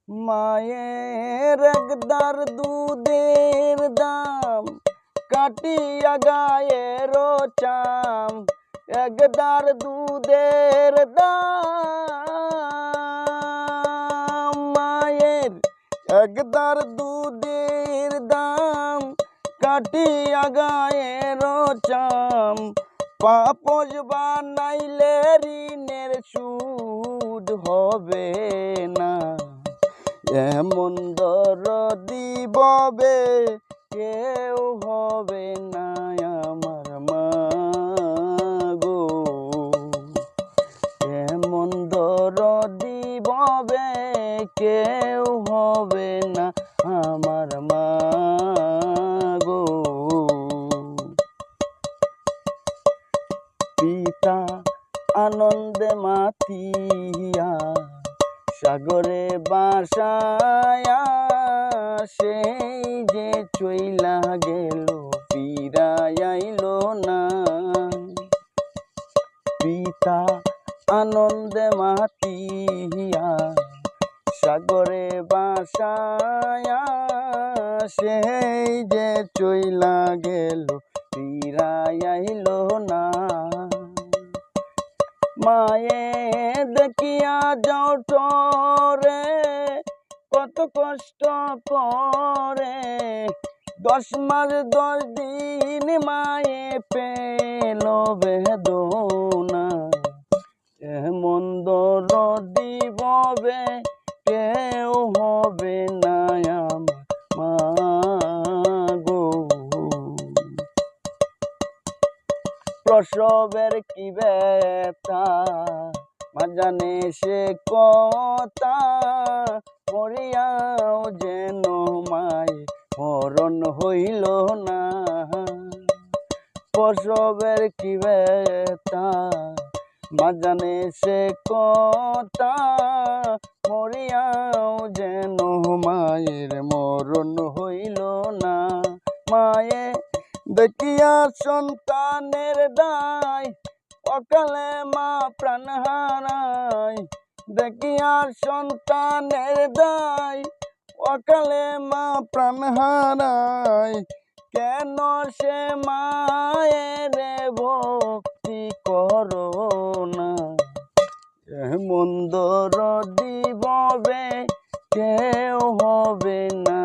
মায়ের একদার দুধের দাম কাটিয়া গায়ের চাম, একদার দুধের দাম মায়ের একদার দুধের দাম কাটিয়া গায়ের চাম, পাপোশ বানাইলে ঋণের সুদ হবে না, এমন দরদি ববে কেউ হবে না আমার মা গো, এমন দরদি ববে কেউ হবে না আমার মা গো। পিতা আনন্দে মাতিয়া সাগরে বাসায়া, সেই যে চইলা গেল ফিরাইল না। পিতা আনন্দে মাতিয়া সাগরে বাসায়া, সেই যে চইলা গেল ফিরাইল না। মায়ে দেখিয়া যাও টরে কত কষ্ট করে, 10 মাস 10 দিন মায়ে পেল বেদনা, এমন দরদি ববে কেউ হবে না আমার মা গো। প্রসবের কি ব্যথা মা জানে সে কথা, মরিয়াও যেন মায়ে মরণ হইল না। প্রসবের কি ব্যথা মা জানে সে কথা, মরিয়াও যেন মায়ের মরণ হইল না। মায়ে দেখিয়া সন্তানের দায় অকালে মা প্রাণ হারায়, দেখিয়া সন্তানের দায় অকালে মা প্রাণ হারায়, কেন সে মায়ের ভক্তি করো না, এমন দরদি ববে কেউ হবে না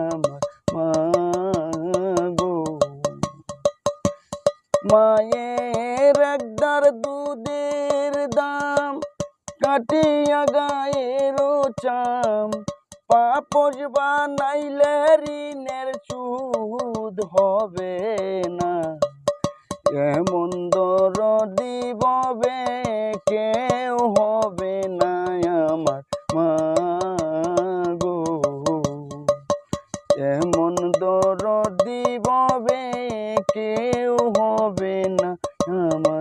আমার মা গো। মায়ের একদার দুধের দাম কাটিয়া গায়ের চাম, পাপোশ বানাইলে ঋণের সুদ হবে না, এমন দরদি ববে কেউ হবে না আমার মা গো, এমন দরদি ববে কেউ হবে না আমার